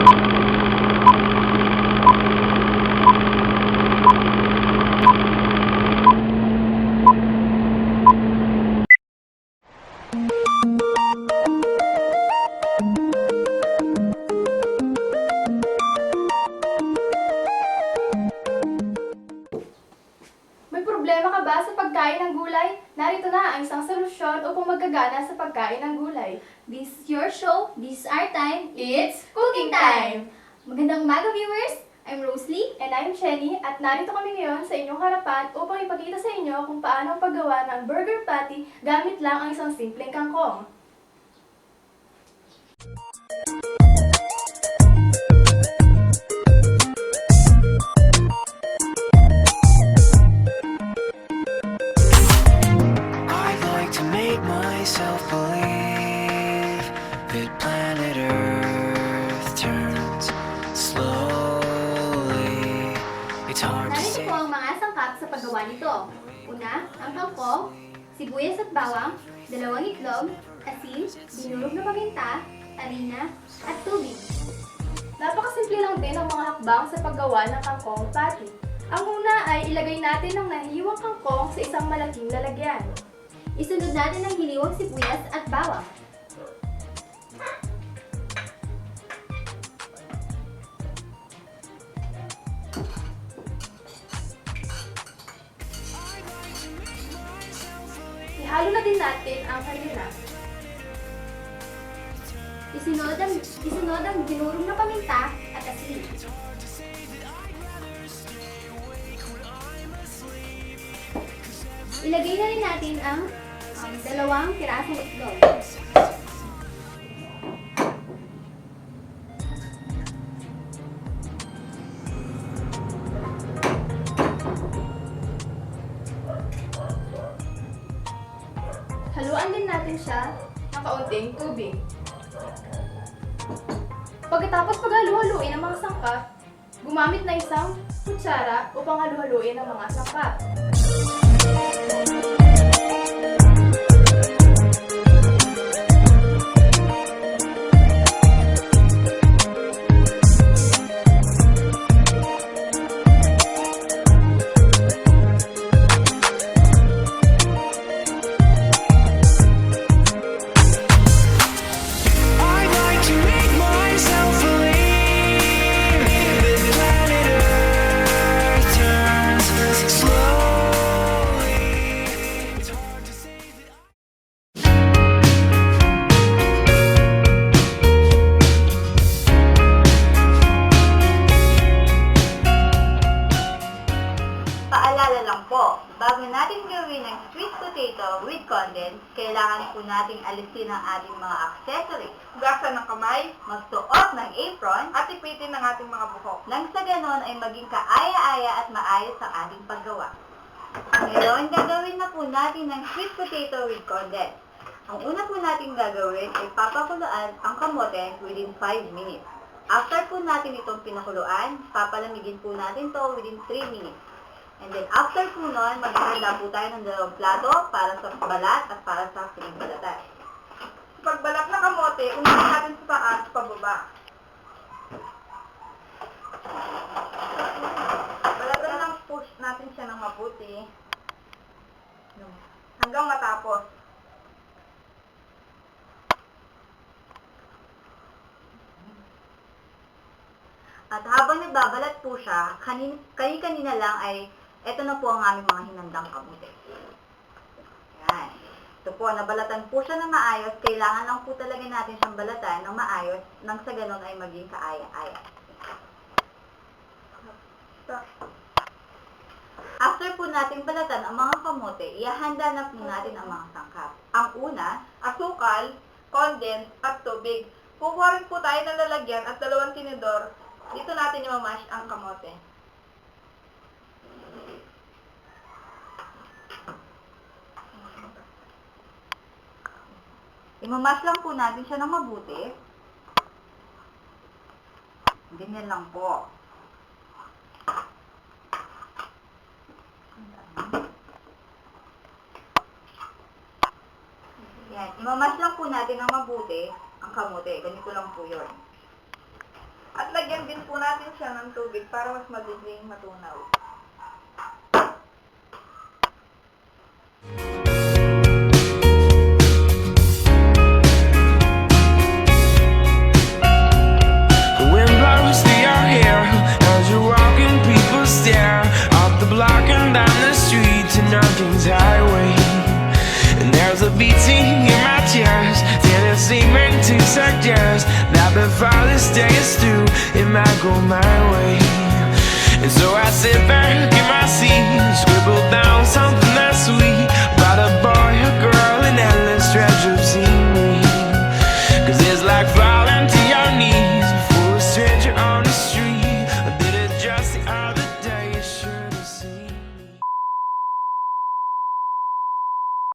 May problema ka ba sa pagkain ng gulay? Narito na ang isang solusyon upang magkagana sa pagkain ng gulay. This is your show, this is our time, It's cooking time! Magandang umaga viewers! I'm Rosalie. And I'm Jenny at narito kami ngayon sa inyong harapan upang ipakita sa inyo kung paano ang paggawa ng burger patty gamit lang ang isang simpleng kangkong. I'd like to make myself believe that planet Earth turns slowly. It's hard to Narito say. po ang mga sangkap sa paggawa nito. Una, ang kangkong, sibuyas at bawang, 2 itlog, asin, dinurog na paminta, harina, at tubig. Napakasimple lang din ang mga hakbang sa paggawa ng kangkong patty. Ang una ay ilagay natin ang nahihiwang kangkong sa isang malaking lalagyan. Isunod natin ang hiniwang sibuyas at bawang. Ihalo na din natin ang harina. Isunod ang dinurog na paminta at asin. Ilagay na rin natin ang 2 pirasong itlog. Haluan din natin siya ng kaunting tubig. Pagkatapos paghalu-haluin ang mga sangkap, gumamit na isang kutsara upang halu-haluin ang mga sangkap. I'd like to make myself believe that planet Earth turns slowly. It's hard to say that. Paalala lang po, bago natin gawin ang sweet potato with condensed, kailangan po nating alisin ang ating mga accessories. Hugasan ng kamay, Magsuot ng apron, at ipitin ng ating mga buhok. nang sa ganon ay maging kaaya-aya at maayos ang ating paggawa. Ngayon, gagawin na po natin ang sweet potato with condensed. Ang una po natin gagawin ay papakuluan ang kamote within 5 minutes. After po natin itong pinakuluan, papalamigin po natin to within 3 minutes. And then after po nun, maghahanda po tayo ng 2 plato para sa balat at para sa pinagbalatan. Pagbalat na kamote, unahin natin sa taas, pababa. Balatan lang push natin siya ng mabuti. Hanggang matapos. At habang nagbabalat po siya, kani-kanina lang ay eto na po ang aming mga hinandang kamote. Yan. Ito po, nabalatan po siya ng maayos. Kailangan lang po talaga natin siyang balatan ng maayos nang sa ganon ay maging kaaya-aya. After po natin balatan ang mga kamote, ihahanda na po natin ang mga sangkap. Ang una, Asukal, condensed, at tubig. Kukuha rin po tayo ng lalagyan at 2 tinidor. Dito natin i-mash ang kamote. imamas lang po natin siya ng mabuti. Ganyan lang po. Yan. Imamas lang po natin ng mabuti ang kamote. Ganito lang po yun. At lagyan din po natin siya ng tubig para mas madaling matunaw. The wind blows through your hair as you're walking, people stare up the block and down the street to Nothing's Highway. And there's a beating in my chest, and it's seeming to suggest that before this day is through, it might go my way. And so I sit back in my seat, scribble down something